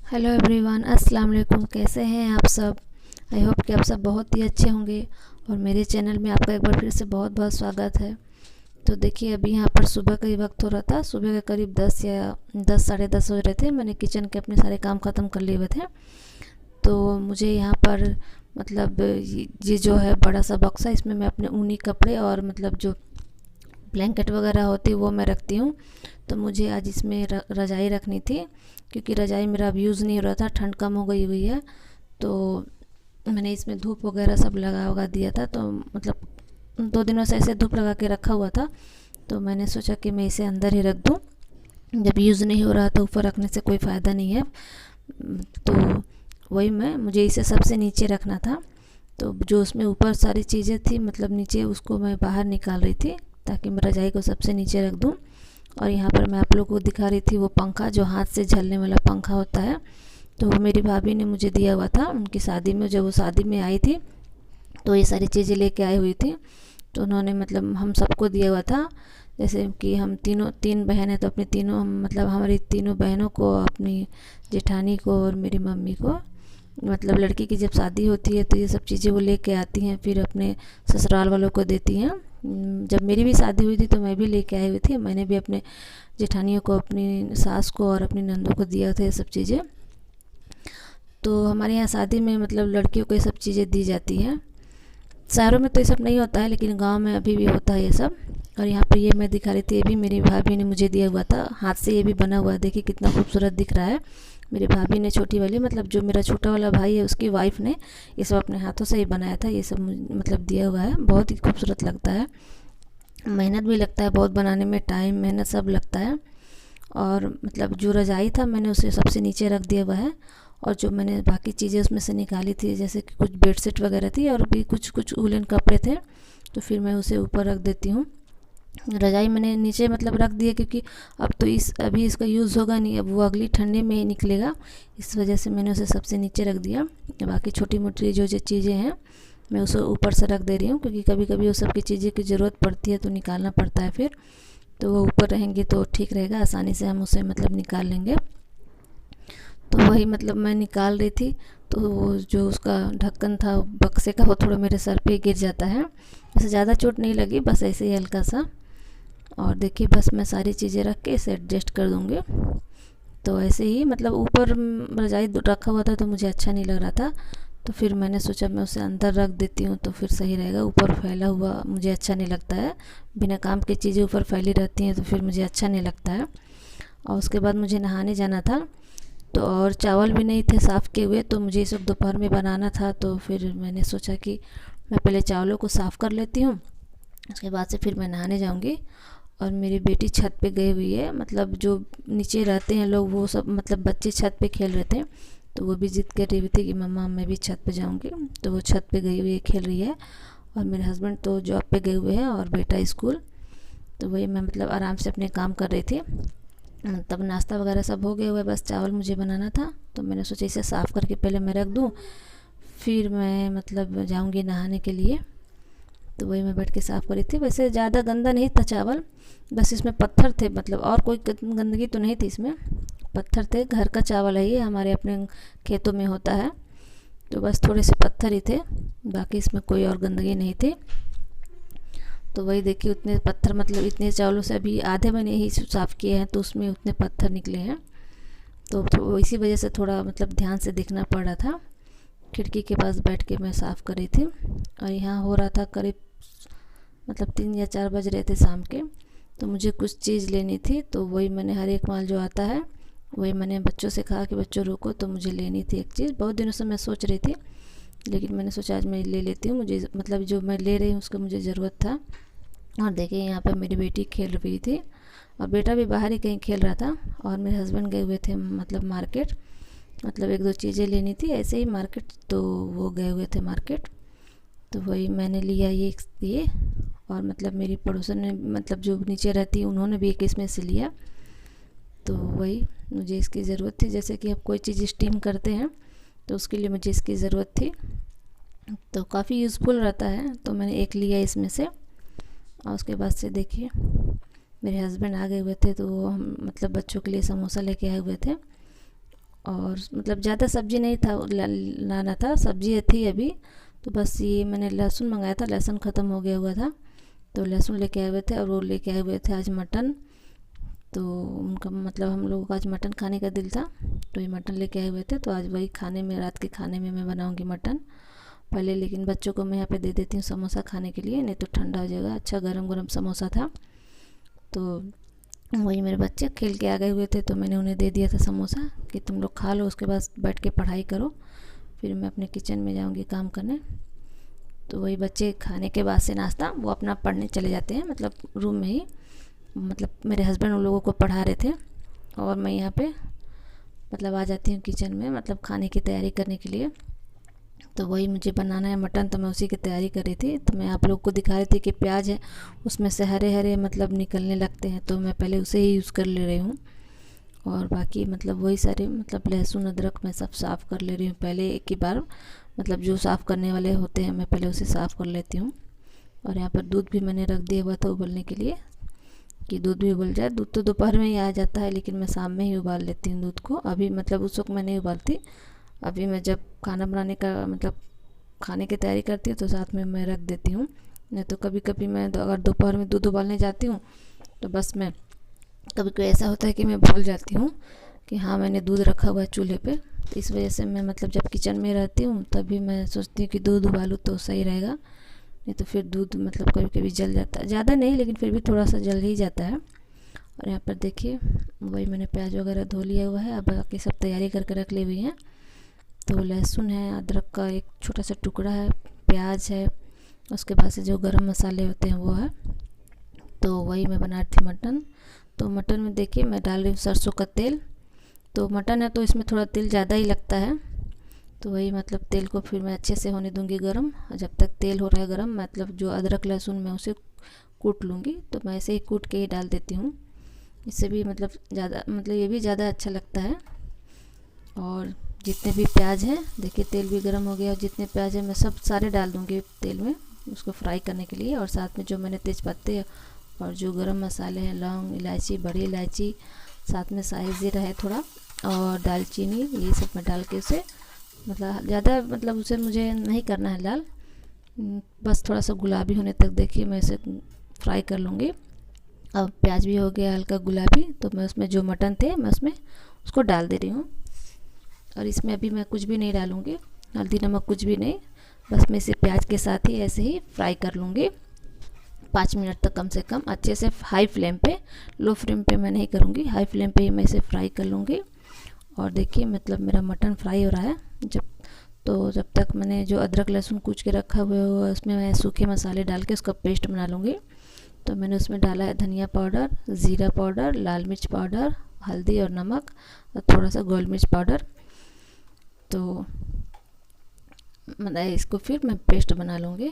Hello everyone, अस्सलाम वालेकुम। कैसे हैं आप सब? आई होप कि आप सब बहुत ही अच्छे होंगे। और मेरे चैनल में आपका एक बार फिर से बहुत बहुत स्वागत है। तो देखिए, अभी यहाँ पर सुबह का ही वक्त हो रहा था। सुबह के करीब 10 या 10 साढ़े 10 हो रहे थे। मैंने किचन के अपने सारे काम ख़त्म कर लिए हुए थे। तो मुझे यहाँ पर मतलब ये जो है बड़ा सा बक्सा, इसमें मैं अपने ऊनी कपड़े और मतलब जो ब्लैंकेट वगैरह होती है वो मैं रखती हूँ। तो मुझे आज इसमें रज़ाई रखनी थी, क्योंकि रज़ाई मेरा अब यूज़ नहीं हो रहा था, ठंड कम हो गई हुई है। तो मैंने इसमें धूप वगैरह सब लगा दिया था। तो मतलब 2 दिनों से ऐसे धूप लगा के रखा हुआ था। तो मैंने सोचा कि मैं इसे अंदर ही रख दूँ। जब यूज़ नहीं हो रहा तो ऊपर रखने से कोई फ़ायदा नहीं है। तो वही मुझे इसे सबसे नीचे रखना था। तो जो उसमें ऊपर सारी चीज़ें थी मतलब नीचे, उसको मैं बाहर निकाल रही थी ताकि मैं रज़ाई को सबसे नीचे रख दूँ। और यहाँ पर मैं आप लोगों को दिखा रही थी वो पंखा, जो हाथ से झलने वाला पंखा होता है। तो वो मेरी भाभी ने मुझे दिया हुआ था उनकी शादी में। जब वो शादी में आई थी तो ये सारी चीज़ें लेके आई हुई थी। तो उन्होंने मतलब हम सबको दिया हुआ था। जैसे कि हम तीन बहन हैं, तो अपनी तीनों मतलब हमारी तीनों बहनों को, अपनी जेठानी को और मेरी मम्मी को, मतलब लड़की की जब शादी होती है तो ये सब चीज़ें वो लेके आती हैं, फिर अपने ससुराल वालों को देती हैं। जब मेरी भी शादी हुई थी तो मैं भी लेके आई हुई थी। मैंने भी अपने जेठानियों को, अपनी सास को और अपनी नंदों को दिया था ये सब चीज़ें। तो हमारे यहाँ शादी में मतलब लड़कियों को ये सब चीज़ें दी जाती हैं। शहरों में तो ये सब नहीं होता है, लेकिन गांव में अभी भी होता है ये सब। और यहाँ पर ये मैं दिखा रही थी, ये भी मेरी भाभी ने मुझे दिया हुआ था। हाथ से ये भी बना हुआ है, देखिए कितना खूबसूरत दिख रहा है। मेरी भाभी ने, छोटी वाली, मतलब जो मेरा छोटा वाला भाई है उसकी वाइफ ने ये सब अपने हाथों से ही बनाया था। ये सब मतलब दिया हुआ है, बहुत ही खूबसूरत लगता है। मेहनत भी लगता है बहुत बनाने में, टाइम मेहनत सब लगता है। और मतलब जो रज़ाई था मैंने उसे सबसे नीचे रख दिया हुआ है। और जो मैंने बाकी चीज़ें उसमें से निकाली थी, जैसे कि कुछ बेडशीट वगैरह थी और भी कुछ कुछ वूलन कपड़े थे, तो फिर मैं उसे ऊपर रख देती हूँ। रज़ाई मैंने नीचे मतलब रख दिया, क्योंकि अब तो अभी इसका यूज़ होगा नहीं, अब वो अगली ठंडी में ही निकलेगा। इस वजह से मैंने उसे सबसे नीचे रख दिया। बाकी छोटी मोटी जो जो चीज़ें हैं मैं उसे ऊपर से रख दे रही हूँ, क्योंकि कभी कभी वो सब की चीज़ें की ज़रूरत पड़ती है तो निकालना पड़ता है फिर। तो वो ऊपर रहेंगे तो ठीक रहेगा, आसानी से हम उसे मतलब निकाल लेंगे। तो वही मतलब मैं निकाल रही थी, तो वो जो उसका ढक्कन था बक्से का, वो थोड़ा मेरे सर पे गिर जाता है। वैसे ज़्यादा चोट नहीं लगी, बस ऐसे ही हल्का सा। और देखिए, बस मैं सारी चीज़ें रख के इसे एडजस्ट कर दूँगी। तो ऐसे ही मतलब ऊपर रज़ाई रखा हुआ था तो मुझे अच्छा नहीं लग रहा था। तो फिर मैंने सोचा मैं उसे अंदर रख देती हूँ तो फिर सही रहेगा। ऊपर फैला हुआ मुझे अच्छा नहीं लगता है, बिना काम की चीज़ें ऊपर फैली रहती हैं तो फिर मुझे अच्छा नहीं लगता है। और उसके बाद मुझे नहाने जाना था, तो और चावल भी नहीं थे साफ़ किए हुए, तो मुझे ये सब दोपहर में बनाना था। तो फिर मैंने सोचा कि मैं पहले चावलों को साफ़ कर लेती हूँ, उसके बाद से फिर मैं नहाने जाऊँगी। और मेरी बेटी छत पे गई हुई है, मतलब जो नीचे रहते हैं लोग वो सब, मतलब बच्चे छत पे खेल रहे थे। तो वो भी ज़िद कर रही थी कि मम्मा मैं भी छत पे जाऊंगी। तो वो छत पे गई हुई है, खेल रही है। और मेरे हस्बैंड तो जॉब पे गए हुए हैं और बेटा स्कूल। तो वही मैं मतलब आराम से अपने काम कर रही थी। तब नाश्ता वगैरह सब हो गया हुआ है, बस चावल मुझे बनाना था। तो मैंने सोचा इसे साफ़ करके पहले मैं रख दूँ, फिर मैं मतलब जाऊँगी नहाने के लिए। तो वही मैं बैठ के साफ़ करी थी। वैसे ज़्यादा गंदा नहीं था चावल, बस इसमें पत्थर थे, मतलब और कोई गंदगी तो नहीं थी इसमें। पत्थर थे, घर का चावल है ये, हमारे अपने खेतों में होता है। तो बस थोड़े से पत्थर ही थे, बाकी इसमें कोई और गंदगी नहीं थी। तो वही देखिए, उतने पत्थर, मतलब इतने चावलों से अभी आधे मैंने ही साफ़ किए हैं तो उसमें उतने पत्थर निकले हैं। तो इसी वजह से थोड़ा मतलब ध्यान से देखना पड़ रहा था। खिड़की के पास बैठ के मैं साफ़ कर रही थी। और यहाँ हो रहा था करीब मतलब 3 या 4 बज रहे थे शाम के। तो मुझे कुछ चीज़ लेनी थी, तो वही मैंने हर एक माल जो आता है वही मैंने बच्चों से कहा कि बच्चों रुको, तो मुझे लेनी थी एक चीज़। बहुत दिनों से मैं सोच रही थी, लेकिन मैंने सोचा आज मैं ले लेती हूँ। मुझे मतलब जो मैं ले रही हूँ उसका मुझे ज़रूरत था। और देखिए, यहाँ पर मेरी बेटी खेल रही थी और बेटा भी बाहर ही कहीं खेल रहा था। और मेरे हस्बैंड गए हुए थे मतलब मार्केट, मतलब एक दो चीज़ें लेनी थी ऐसे ही मार्केट, तो वो गए हुए थे मार्केट। तो वही मैंने लिया ये। और मतलब मेरी पड़ोसन ने, मतलब जो नीचे रहती है, उन्होंने भी एक इसमें से लिया। तो वही मुझे इसकी ज़रूरत थी, जैसे कि अब कोई चीज़ स्टीम करते हैं तो उसके लिए मुझे इसकी ज़रूरत थी। तो काफ़ी यूज़फुल रहता है, तो मैंने एक लिया इसमें से। और उसके बाद से देखिए, मेरे हस्बैंड आ गए हुए थे, तो वो हम मतलब बच्चों के लिए समोसा लेके आए हुए थे। और मतलब ज़्यादा सब्ज़ी नहीं था लाना था, सब्ज़ी थी अभी, तो बस ये मैंने लहसुन मंगाया था, लहसुन ख़त्म हो गया हुआ था, तो लहसुन लेके आए हुए थे। और वो लेके आए हुए थे आज मटन, तो उनका मतलब हम लोगों का आज मटन खाने का दिल था, तो ये मटन लेके आए हुए थे। तो आज वही खाने में, रात के खाने में मैं बनाऊंगी मटन पहले। लेकिन बच्चों को मैं यहाँ पे दे देती हूँ समोसा खाने के लिए, नहीं तो ठंडा हो जाएगा। अच्छा गरम गरम समोसा था, तो वही मेरे बच्चे खेल के आ गए हुए थे, तो मैंने उन्हें दे दिया था समोसा कि तुम लोग खा लो, उसके बाद बैठ के पढ़ाई करो, फिर मैं अपने किचन में जाऊंगी काम करने। तो वही बच्चे खाने के बाद से नाश्ता वो अपना पढ़ने चले जाते हैं, मतलब रूम में ही, मतलब मेरे हस्बैंड उन लोगों को पढ़ा रहे थे और मैं यहाँ पे मतलब आ जाती हूँ किचन में, मतलब खाने की तैयारी करने के लिए। तो वही मुझे बनाना है मटन, तो मैं उसी की तैयारी कर रही थी। तो मैं आप लोग को दिखा रही थी कि प्याज है उसमें से हरे हरे मतलब निकलने लगते हैं, तो मैं पहले उसे ही यूज़ कर ले रही हूँ। और बाकी मतलब वही सारे मतलब लहसुन अदरक मैं सब साफ़ कर ले रही हूँ पहले एक ही बार, मतलब जो साफ़ करने वाले होते हैं मैं पहले उसे साफ़ कर लेती हूँ। और यहाँ पर दूध भी मैंने रख दिया हुआ था उबलने के लिए, कि दूध भी उबल जाए। दूध तो दोपहर में ही आ जाता है, लेकिन मैं शाम में ही उबाल लेती हूँ दूध को, अभी मतलब उस वक्त मैं नहीं उबालती। अभी मैं जब खाना बनाने का मतलब खाने की तैयारी करती हूँ तो साथ में मैं रख देती हूँ। नहीं तो कभी कभी मैं अगर दोपहर में दूध उबालने जाती हूँ तो बस मैं कभी कभी ऐसा होता है कि मैं भूल जाती हूँ कि हाँ मैंने दूध रखा हुआ है चूल्हे पे। तो इस वजह से मैं मतलब जब किचन में रहती हूँ तभी मैं सोचती हूँ कि दूध उबालूँ तो सही रहेगा, नहीं तो फिर दूध मतलब कभी कभी जल जाता है, ज़्यादा नहीं लेकिन फिर भी थोड़ा सा जल ही जाता है। और यहाँ पर देखिए वही मैंने प्याज वगैरह धो लिया हुआ है, अब बाकी सब तैयारी करके रख ली हुई हैं। तो लहसुन है, अदरक का एक छोटा सा टुकड़ा है, प्याज है, उसके बाद से जो गरम मसाले होते हैं वो है। तो वही मैं बना रही थी मटन। तो मटन में देखिए मैं डाल रही हूँ सरसों का तेल, तो मटन है तो इसमें थोड़ा तेल ज़्यादा ही लगता है। तो वही मतलब तेल को फिर मैं अच्छे से होने दूंगी गरम, जब तक तेल हो रहा है गरम मतलब जो अदरक लहसुन मैं उसे कूट लूँगी, तो मैं ऐसे ही कूट के ही डाल देती हूँ, इससे भी मतलब ज़्यादा मतलब ये भी ज़्यादा अच्छा लगता है। और जितने भी प्याज हैं देखिए तेल भी गर्म हो गया, और जितने प्याज हैं मैं सब सारे डाल दूँगी तेल में उसको फ्राई करने के लिए। और साथ में जो मैंने तेज़पत्ते और जो गरम मसाले हैं, लौंग इलायची बड़ी इलायची, साथ में शाही ज़ीरा है थोड़ा, और दालचीनी, ये सब मैं डाल के उसे मतलब ज़्यादा मतलब उसे मुझे नहीं करना है लाल, बस थोड़ा सा गुलाबी होने तक देखिए मैं इसे फ्राई कर लूँगी। अब प्याज भी हो गया हल्का गुलाबी, तो मैं उसमें जो मटन थे मैं उसमें उसको डाल दे रही हूँ। और इसमें अभी मैं कुछ भी नहीं डालूँगी, हल्दी नमक कुछ भी नहीं, बस मैं इसे प्याज के साथ ही ऐसे ही फ्राई कर लूँगी 5 मिनट तक कम से कम अच्छे से, हाई फ्लेम पे, लो फ्लेम पे मैं नहीं करूँगी, हाई फ्लेम पे ही मैं इसे फ्राई कर लूँगी। और देखिए मतलब मेरा मटन फ्राई हो रहा है। जब तक मैंने जो अदरक लहसुन कूच के रखा हुआ है उसमें मैं सूखे मसाले डाल के उसका पेस्ट बना लूँगी। तो मैंने उसमें डाला है धनिया पाउडर, ज़ीरा पाउडर, लाल मिर्च पाउडर, हल्दी और नमक, और थोड़ा सा गोल मिर्च पाउडर। तो मतलब इसको फिर मैं पेस्ट बना लूँगी।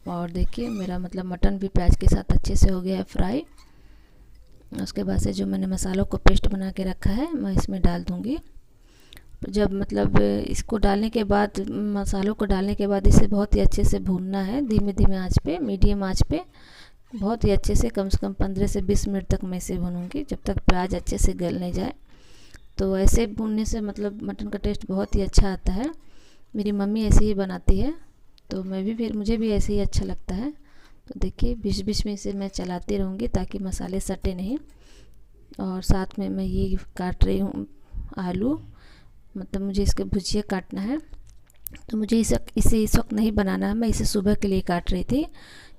और देखिए मेरा मतलब मटन भी प्याज के साथ अच्छे से हो गया है फ्राई। उसके बाद से जो मैंने मसालों को पेस्ट बना के रखा है मैं इसमें डाल दूँगी। जब मतलब इसको डालने के बाद, मसालों को डालने के बाद इसे बहुत ही अच्छे से भूनना है, धीमे धीमे आंच पे, मीडियम आंच पे, बहुत ही अच्छे से, कम 15 से 20 मिनट तक मैं इसे भूनूंगी जब तक प्याज अच्छे से गल नहीं जाए। तो ऐसे भूनने से मतलब मटन का टेस्ट बहुत ही अच्छा आता है। मेरी मम्मी ऐसे ही बनाती है, तो मैं भी फिर मुझे भी ऐसे ही अच्छा लगता है। तो देखिए बीच बीच में इसे मैं चलाती रहूँगी ताकि मसाले सटे नहीं। और साथ में मैं ये काट रही हूँ आलू, मतलब मुझे इसके भुजिया काटना है। तो मुझे इसे इस वक्त नहीं बनाना है, मैं इसे सुबह के लिए काट रही थी,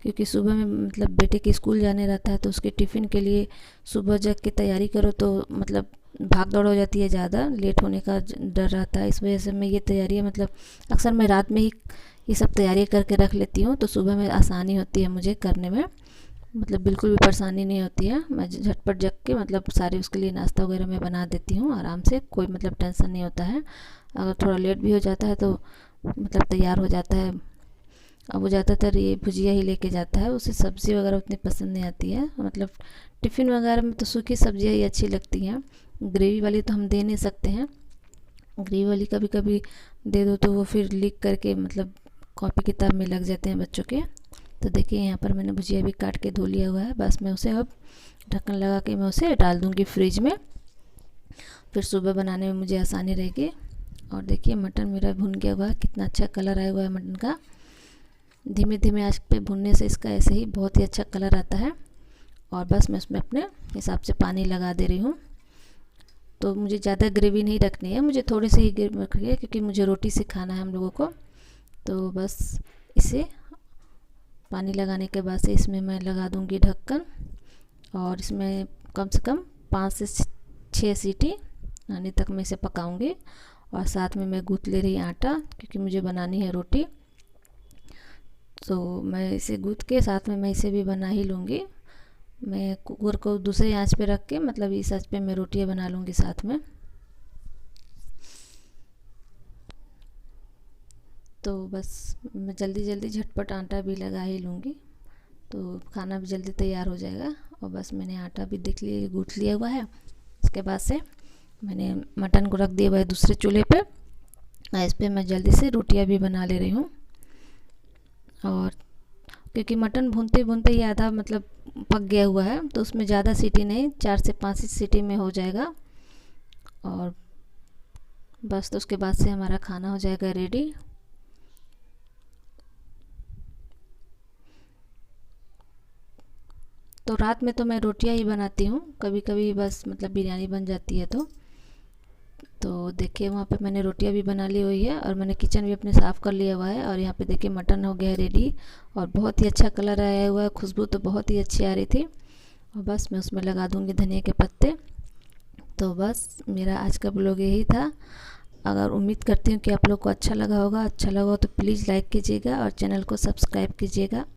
क्योंकि सुबह में मतलब बेटे के स्कूल जाने रहता है, तो उसके टिफ़िन के लिए सुबह जग के तैयारी करो तो मतलब भाग दौड़ हो जाती है, ज़्यादा लेट होने का डर रहता है। इस वजह से मैं ये तैयारी मतलब अक्सर मैं रात में ही ये सब तैयारी करके रख लेती हूँ, तो सुबह में आसानी होती है मुझे करने में, मतलब बिल्कुल भी परेशानी नहीं होती है। मैं झटपट जग के मतलब सारे उसके लिए नाश्ता वगैरह मैं बना देती हूँ आराम से, कोई मतलब टेंशन नहीं होता है। अगर थोड़ा लेट भी हो जाता है तो मतलब तैयार हो जाता है। अब वो ज़्यादातर ये भुजिया ही लेके जाता है, उसे सब्ज़ी वगैरह उतनी पसंद नहीं आती है, मतलब टिफ़िन वगैरह में तो सूखी सब्जियाँ ही अच्छी लगती हैं, ग्रेवी वाली तो हम दे नहीं सकते हैं। ग्रेवी वाली कभी कभी दे दो तो वो फिर लीक करके मतलब कॉपी किताब में लग जाते हैं बच्चों के। तो देखिए यहाँ पर मैंने भुजिया भी काट के धो लिया हुआ है, बस मैं उसे अब ढक्कन लगा के मैं उसे डाल दूँगी फ्रिज में। फिर सुबह बनाने में मुझे आसानी रहेगी। और देखिए मटन मेरा भुन गया हुआ है, कितना अच्छा कलर आया हुआ है मटन का। धीमे धीमे आंच पे भुनने से इसका ऐसे ही बहुत ही अच्छा कलर आता है। और बस मैं उसमें अपने हिसाब से पानी लगा दे रही हूँ। तो मुझे ज़्यादा ग्रेवी नहीं रखनी है, मुझे थोड़ी सी ही ग्रेवी रखनी है क्योंकि मुझे रोटी से खाना है हम लोगों को। तो बस इसे पानी लगाने के बाद से इसमें मैं लगा दूँगी ढक्कन, और इसमें कम से कम 5 से 6 सीटी आने तक मैं इसे पकाऊंगी। और साथ में मैं गूँथ ले रही आटा, क्योंकि मुझे बनानी है रोटी। तो मैं इसे गूँथ के साथ में मैं इसे भी बना ही लूँगी। मैं कुकर को दूसरे आंच पे रख के, मतलब इस आंच पे मैं रोटियां बना लूँगी साथ में। तो बस मैं जल्दी जल्दी झटपट आटा भी लगा ही लूँगी, तो खाना भी जल्दी तैयार हो जाएगा। और बस मैंने आटा भी देख लिया, गूँथ लिया हुआ है। उसके बाद से मैंने मटन को रख दिया हुआ है दूसरे चूल्हे पे, और इस पर मैं जल्दी से रोटियां भी बना ले रही हूँ। और क्योंकि मटन भूनते भूनते ही आधा मतलब पक गया हुआ है, तो उसमें ज़्यादा सीटी नहीं, 4 से 5 सीटी में हो जाएगा। और बस तो उसके बाद से हमारा खाना हो जाएगा रेडी। तो रात में तो मैं रोटियां ही बनाती हूँ, कभी कभी बस मतलब बिरयानी बन जाती है। तो देखिए वहाँ पे मैंने रोटियां भी बना ली हुई है, और मैंने किचन भी अपने साफ़ कर लिया हुआ है। और यहाँ पे देखिए मटन हो गया है रेडी, और बहुत ही अच्छा कलर आया हुआ है, खुशबू तो बहुत ही अच्छी आ रही थी। और बस मैं उसमें लगा दूँगी धनिया के पत्ते। तो बस मेरा आज का ब्लॉग यही था। अगर उम्मीद करती हूँ कि आप लोग को अच्छा लगा होगा, तो प्लीज़ लाइक कीजिएगा और चैनल को सब्सक्राइब कीजिएगा।